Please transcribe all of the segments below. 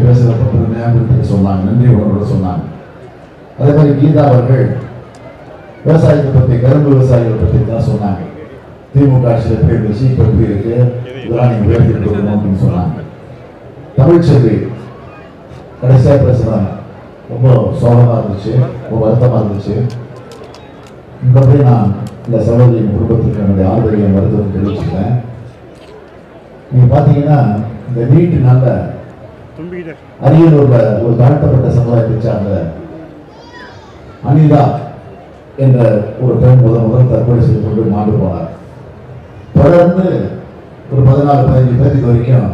பேசுகிறப்ப பெருமையாக குறிப்பிட்டு சொன்னாங்க, நன்றி உணர்வோட சொன்னாங்க. அதே மாதிரி கீதா அவர்கள் விவசாயத்தை பற்றி, கரும்பு விவசாயிகளை பற்றி தான் சொன்னாங்க. திமுக ஆட்சியில் எப்படி இருந்துச்சு, இப்போ எப்படி இருக்கு, இதெல்லாம் நீங்கள் உயர்த்தி கொடுக்கணும் அப்படின்னு சொன்னாங்க. தமிழ்ச்செல்வி கடைசியாக பேசுகிறாங்க, ரொம்ப சோகமாக இருந்துச்சு, ரொம்ப வருத்தமாக இருந்துச்சு. இன்பத்தை நான் இந்த சகோதரியின் குடும்பத்துக்கு என்னுடைய ஆதரவையும் வருத்தம் தெரிவிச்சுக்கிறேன். நீங்கள் பார்த்தீங்கன்னா இந்த நீட்டுனால அரியலூர்ல ஒரு தாழ்த்தப்பட்ட சமுதாயத்தை சார்ந்த அனிதா என்ற ஒரு பெண் முதல் தற்கொலை செய்து கொண்டு மாண்டு போனார். தொடர்ந்து ஒரு 14-15 பேருக்கு வரைக்கும்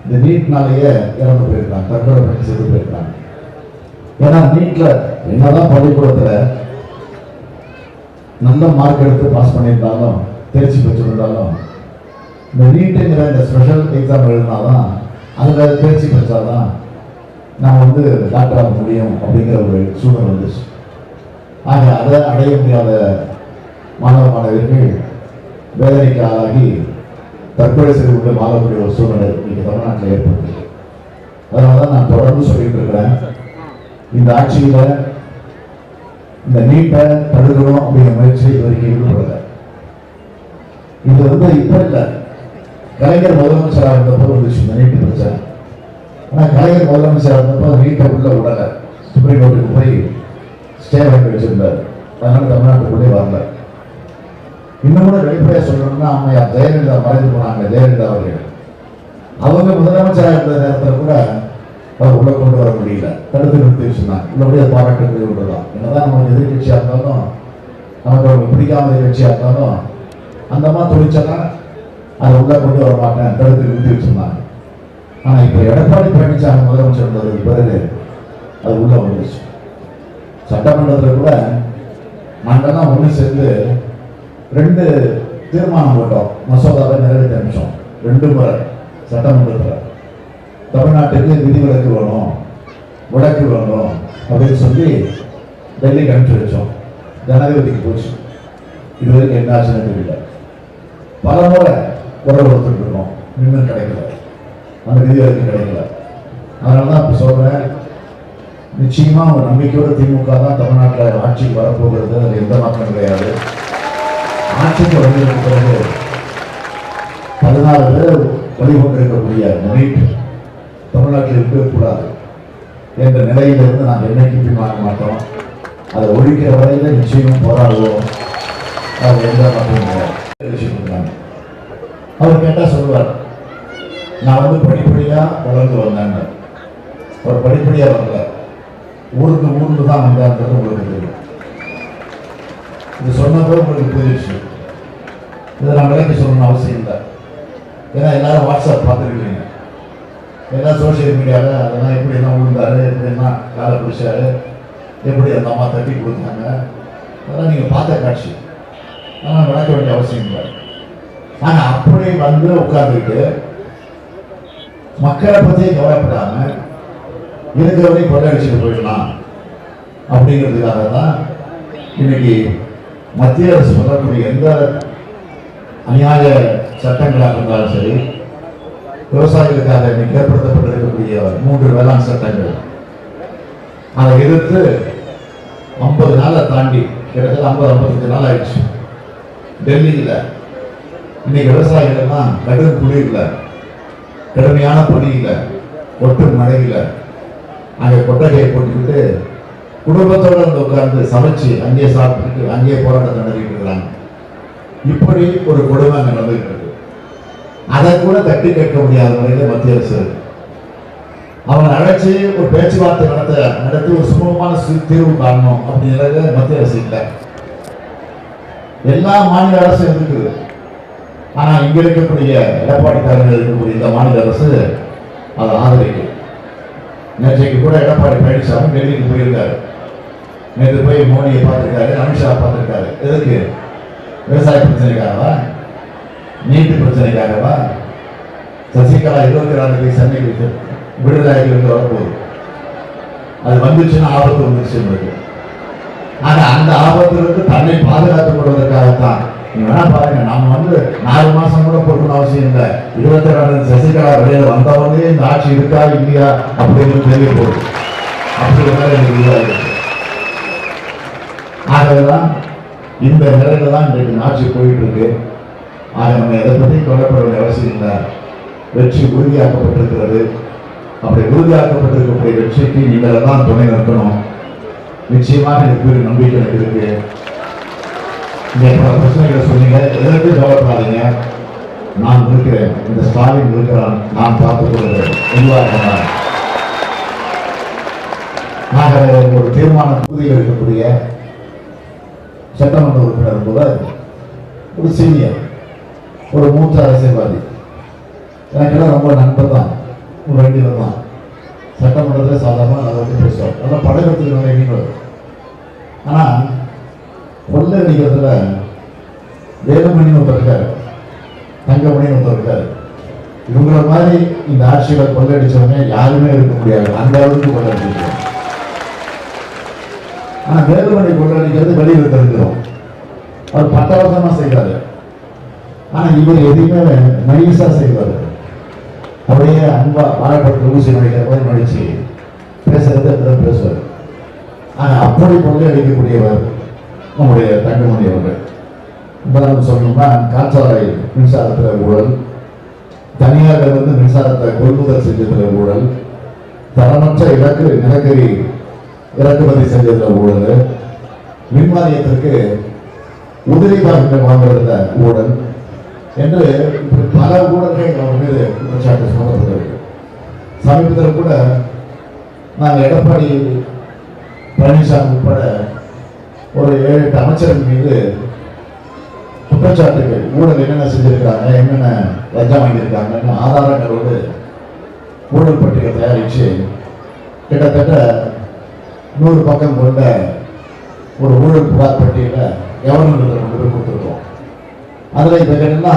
இந்த நீட்னாலேயே இறந்து போயிருக்காங்க, தற்கொலை பண்ணி செய்து போயிருக்காங்க. ஏன்னா நீட்ல என்னதான் பள்ளிக்கூடத்துல நல்ல மார்க் எடுத்து பாஸ் பண்ணியிருந்தாலும், தேர்ச்சி பெற்றிருந்தாலும், இந்த நீட்டுங்கிற இந்த ஸ்பெஷல் எக்ஸாம் எழுதினாதான், அதில் தேர்ச்சி பெற்றாதான் நான் வந்து டாக்டர் ஆக முடியும் அப்படிங்கிற ஒரு சூழ்நிலை வந்துச்சு. ஆக அதை அடைய முடியாத மாணவ மாணவர்கள் வேதனைக்கு ஆளாகி தற்கொலை செய்து கொண்டு வாழக்கூடிய ஒரு சூழ்நிலை இன்னைக்கு தமிழ்நாட்டில் ஏற்படுது. அதனால தான் நான் தொடர்ந்து சொல்லிட்டு இருக்கிறேன், இந்த ஆட்சியில இந்த நீட்டை தடுக்கணும் அப்படிங்கிற முயற்சி இது வரைக்கும் ஈடுபடல. இது வந்து இப்ப இல்லை, கலைஞர் முதலமைச்சராக இருந்தப்போ வந்துச்சு இந்த நீட்டு பிரச்சனை. ஆனால் கலைஞர் முதலமைச்சராக இருந்தப்போ நீட்டை உள்ள விடல, சுப்ரீம் கோர்ட்டுக்கு போய் ஸ்டே வாங்கி வச்சிருந்தார். அதனால தமிழ்நாட்டுக்குள்ளே வரல. இன்னும் கூட வெளிப்படையாக சொல்லணும்னா, அம்மையார் ஜெயலலிதா மறைந்து போனாங்க, ஜெயலலிதா அவர்கள், அவங்க முதலமைச்சராக இருந்த நேரத்தில் கூட அவர் உள்ள கொண்டு வர முடியல, தடுத்து நிறுத்தி வச்சுருந்தாங்க. உள்ளபடியே பாராட்டுறது ஒன்றுதான். என்னதான் நமக்கு எதிர்கட்சியாக இருந்தாலும், நமக்கு அவங்க பிடிக்காம எதிர்கட்சியாக இருந்தாலும், அந்த மாதிரி துணிச்சனா அதை உள்ள கொண்டு வர மாட்டேன், தடுத்து நிறுத்தி வச்சிருந்தாங்க. ஆனால் இப்போ எடப்பாடி பழனிசாமி முதலமைச்சர் வந்ததுக்கு பிறகு அது உள்ள வந்துருச்சு. சட்டமன்றத்தில் கூட நாங்கள்லாம் ஒன்று சேர்ந்து 2 தீர்மானம் போட்டோம், மசோதாவை நிறைவேற்றி அனுப்பிச்சோம். 2 முறை சட்டமன்றத்தில் தமிழ்நாட்டுக்கு விதிவிலக்கு வேணும், முடக்கு வேணும் அப்படின்னு சொல்லி டெல்லிக்கு அனுப்பிச்சு வச்சோம். ஜனாதிபதிக்கு போச்சு. இதுவரைக்கும் என்ன ஆச்சுன்னு தெரியல. பல முறை குரல் கொடுத்துட்டு இருக்கோம், இன்னும் கிடைக்கல, அந்த விதிவிலக்கு கிடைக்கல. அதனால தான் இப்போ சொல்றேன், நிச்சயமா ஒரு நம்பிக்கையோட திமுக தான் தமிழ்நாட்டில் ஆட்சிக்கு வரப்போகிறது, அது எந்த மாற்றம் கிடையாது. ஆட்சிக்கு வந்ததற்கு பிறகு 14 பேர் வழிகொண்டிருக்கக்கூடிய நீட் தமிழ்நாட்டில் இருக்கக்கூடாது என்ற நிலையிலிருந்து நாங்கள் என்னைக்கு பின்வாங்க மாட்டோம். அதை ஒழிக்கிற வரையில நிச்சயம் போராடுவோம். அது எந்த மாற்றம் கிடையாது. அவர் கேட்டால் சொல்லுவார், நான் வந்து படிப்படியாக வளர்ந்து வந்தேன். அவர் படிப்படியாக வரல, ஊருக்கு தான் வந்தான்றது உங்களுக்கு தெரியும். இது சொன்னதோ உங்களுக்கு புரிஞ்சிச்சு. இதை நான் விளக்கி சொல்லணும்னு அவசியம் இல்லை. ஏன்னா எல்லாரும் வாட்ஸ்அப் பார்த்துருக்கீங்க, எல்லாம் சோசியல் மீடியாவில் அதெல்லாம் எப்படி என்ன விழுந்தாரு, எப்படி என்ன காலை பிடிச்சாரு, எப்படி அந்த அம்மா தட்டி கொடுத்தாங்க, அதெல்லாம் நீங்கள் பார்த்த காட்சி. ஆனால் விளக்க வேண்டிய அவசியம் இல்லை. ஆனால் அப்படி வந்து உட்கார்ந்துட்டு மக்களை பற்றி கவலைப்படாமல் இருக்கிறவரை கொள்ளடிச்சுட்டு போயிடலாம் அப்படிங்கிறதுக்காக தான் இன்னைக்கு மத்திய அரசு சொல்லக்கூடிய எந்த அநியாய சட்டங்களாக இருந்தாலும் சரி, விவசாயிகளுக்காக இன்னைக்கு ஏற்படுத்தப்பட்டிருக்கக்கூடிய 3 வேளாண் சட்டங்கள், அதை எதிர்த்து 50 நாளை தாண்டி கிட்டத்தட்ட 50-55 நாள் ஆயிடுச்சு. டெல்லியில் இன்னைக்கு விவசாயிகள்லாம் கடும் குளிர்ல, கடுமையான பணியில, ஒட்டு மழையில அங்கே கொட்டகையை போட்டுக்கிட்டு குடும்பத்தோடு வந்து உட்கார்ந்து சமைச்சு அங்கேயே சாப்பிட்டுட்டு அங்கேயே போராட்டத்தை நடத்திட்டு இருக்கிறாங்க. இப்படி ஒரு கொடுமை அங்கே நடந்துகிட்டு இருக்கு. அதை கூட தட்டி கேட்க முடியாத முறையில் மத்திய அரசு அவங்களை அழைச்சி ஒரு பேச்சுவார்த்தை நடத்தி ஒரு சுமூகமான தீர்வு காணணும் அப்படிங்கிறது மத்திய அரசு இல்லை. எல்லா மாநில அரசும் இருக்குது. ஆனா இங்க இருக்கக்கூடிய எடப்பாடி தலைமையில் இருக்கக்கூடிய இந்த மாநில அரசு அதை ஆதரிக்கும். நேற்றைக்கு கூட எடப்பாடி பழனிசாமி டெல்லிக்கு போயிருக்காரு. நேற்று போய் மோடியை பார்த்திருக்காரு, அமித்ஷா பார்த்திருக்காரு. எதுக்கு? விவசாய பிரச்சனைக்காகவா, நீட்டு பிரச்சனைக்காகவா? சசிகலா 24 சென்னைக்கு விடுதலைக்கு வந்து வரப்போகுது. அது வந்துச்சுன்னா ஆபத்து வந்துச்சு. ஆனா அந்த ஆபத்திலிருந்து தன்னை பாதுகாத்துக் கொள்வதற்காகத்தான் நீங்க வேணா பாருங்க, நாம 4 மாசம் கூட பொறுக்கணும் அவசியம் இல்லை. 27 சசிகலா வெளியில வந்தவொடனே இந்த ஆட்சி இருக்கா இல்லையா அப்படின்னு தெரிய போகுது. அப்படி எனக்கு ஆகவேதான் இந்த நிலையில தான் இன்றைக்கு ஆட்சி போயிட்டு இருக்கு. ஆக நம்ம எதை பற்றி கொல்லப்பட வேண்டிய அவசியம் இல்லை. வெற்றி உறுதியாக்கப்பட்டிருக்கிறது. அப்படி உறுதியாக்கப்பட்டிருக்கக்கூடிய வெற்றிக்கு நீங்கள் தான் துணை நிற்கணும். நிச்சயமாக எனக்கு நம்பிக்கை எனக்கு இருக்கு. நீங்க பல பிரச்சனைகளை சொன்னீங்க, எதற்கு கவலைப்படாதீங்க, நான் இருக்கிறேன், இந்த ஸ்டாலின் இருக்கிறான், நான் பார்த்துக் கொள்கிறேன். நாங்கள் ஒரு தீர்மான பகுதியில் இருக்கக்கூடிய சட்டமன்ற உறுப்பினர் கூட ஒரு சீனியர், ஒரு மூத்த அரசியல்வாதி, எனக்கெல்லாம் ரொம்ப நண்பர் தான், ஒரு வேண்டியவர் தான். சட்டமன்றத்தில் சாதாரணமாக அதை வந்து பேசுவார், நல்லா பழக்கத்துக்கு நல்ல எண்ணிக்கொள்வார். ஆனால் கொள்ளடிக்கிறதுல வேலுமணின்னு ஒருத்தர் இருக்காரு, தங்கமணின்னு ஒருத்தர் இருக்காரு. இவங்கள மாதிரி இந்த ஆட்சியில கொள்ளடிச்சவங்க யாருமே இருக்க முடியாது, அந்த அளவுக்கு கொள்ளடிச்சிருக்கோம். ஆனா வேலுமணி கொள்ளடிக்கிறது வெளியில் தெரிஞ்சிடும், அவர் பட்டவசமா செய்வாரு. ஆனா இவர் எதையுமே நைஸா செய்வாரு, அப்படியே அன்பா வாழைப்பட்டு ஊசி நடிக்கிற மாதிரி நடிச்சு பேசுறது அப்படிதான் பேசுவார். ஆனா அப்படி கொள்ளையடிக்கக்கூடியவர் நம்முடைய தங்கமணி அவர்கள். உதாரணம் சொல்லணும்னா காற்றாலை மின்சாரத்தில் ஊழல், தனியார் மின்சாரத்தை கொள்முதல் செஞ்சதுல ஊழல், தரமற்ற நிலக்கரி இறக்குமதி செஞ்சதுல ஊழல், மின்வாரியத்திற்கு உதிரி பாகங்கள் வாங்குறதுல ஊழல் என்று பல ஊழல்கள் அவர் மீது குற்றச்சாட்டு சுமத்தப்பட்டிருக்கு. சமீபத்தில் கூட நாங்கள் எடப்பாடி பழனிசாமி உட்பட ஒரு 7-8 அமைச்சர்கள் மீது குற்றச்சாட்டுகள், ஊழல் என்னென்ன செஞ்சிருக்காங்க, என்னென்ன லஞ்சம் வாங்கியிருக்காங்கன்னு ஆதாரங்களோடு ஊழல் பட்டியல் தயாரித்து கிட்டத்தட்ட 100 பக்கம் கொண்ட ஒரு ஊழல் புகார் பட்டியலை கவர்னர் கொண்டு போய் கொடுத்துருக்கோம். அதில் இப்போ என்னன்னா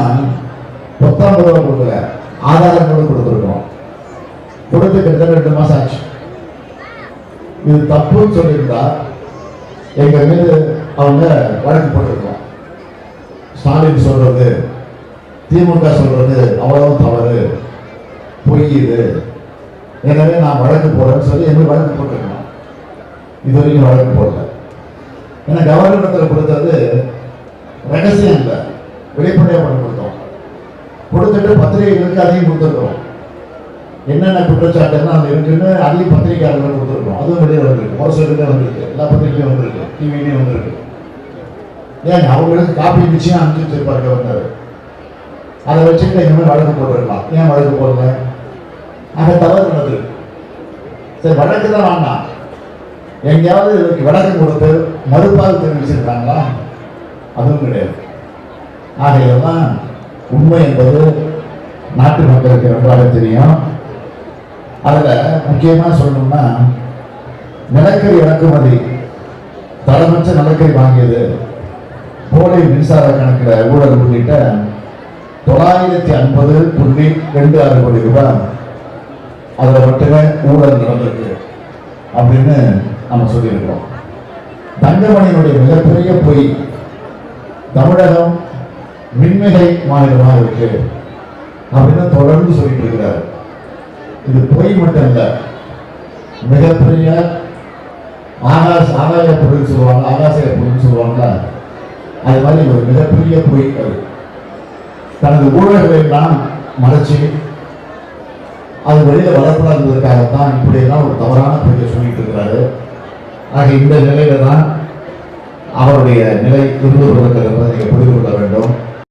10 ரூபா கொடுக்கல, ஆதாரங்களோடு கொடுத்துருக்கோம். கொடுத்து கிட்டத்தட்ட 2 மாதம் ஆச்சு. இது தப்புன்னு சொல்லியிருந்தா எங்க மீது அவங்க வழக்கு போட்டிருக்கோம். ஸ்டாலின் சொல்றது, திமுக சொல்றது அவ்வளவு தவறு, பொய் இது, எனவே நான் வழக்கு போறேன்னு சொல்லி எங்க வழக்கு போட்டிருக்கோம். இது வரைக்கும் வழக்கு போடல. ஏன்னா கவர்னர் கொடுத்தது ரகசியம் இல்லை, வெளிப்படையாக பண்ணி கொடுத்தோம். கொடுத்துட்டு பத்திரிகைகளுக்கு அதையும் கொடுத்துருக்கோம். என்னென்ன குற்றச்சாட்டுன்னா அது இருக்குன்னு அதையும் பத்திரிகையாளர்கள் கொடுத்துருக்கோம். அதுவும் வெளியே வந்திருக்கு, முரசொலியிலே வந்திருக்கு, எல்லா பத்திரிகையும் வந்திருக்கு, டிவிலையும் வந்திருக்கு. ஏங்க அவங்களுக்கு காப்பி நிச்சயம் அனுப்பிச்சு வச்சிருப்பாரு கவர்னர். அதை வச்சுட்டு எங்க மாதிரி வழக்கு போட்டிருக்கலாம். ஏன் வழக்கு போடல? அங்கே தவறு நடந்தது. சரி, வழக்கு தான் வேண்டாம், எங்கேயாவது இதுக்கு விளக்கம் கொடுத்து மறுப்பாக தெரிவிச்சிருக்காங்களா? அதுவும் கிடையாது. ஆக இதெல்லாம் உண்மை என்பது நாட்டு மக்களுக்கு நன்றாக தெரியும். அதில் முக்கியமாக சொல்லணும்னா நிலக்கரி இறக்குமதி, தரமற்ற நிலக்கரி வாங்கியது, போலி மின்சார கணக்கில் ஊழல் உள்ளிட்ட 950.26 கோடி ரூபாய் அதில் மட்டுமே ஊழல் நடந்திருக்கு அப்படின்னு நம்ம சொல்லியிருக்கோம். தங்கமணியினுடைய மிகப்பெரிய பொய், தமிழகம் மின்மிகை மாநிலமாக இருக்கு அப்படின்னு தொடர்ந்து சொல்லிட்டு இருக்கிறார். இது பொய் மட்டும் இல்லை, மிகப்பெரிய ஆகாய பொருள் சொல்லுவாங்க, ஆகாசிய பொருள் சொல்லுவாங்க, அது மாதிரி ஒரு மிகப்பெரிய பொய். அது தனது ஊழல்களை எல்லாம் மறைச்சு அது வெளியில வரக்கூடாதுக்காகத்தான் இப்படியெல்லாம் ஒரு தவறான பொய்யை சொல்லிட்டு இருக்கிறாரு. ஆக இந்த நிலையில தான் அவருடைய நிலை இருந்து கொடுக்கிறது என்பதை நீங்கள் புரிந்து கொள்ள வேண்டும்.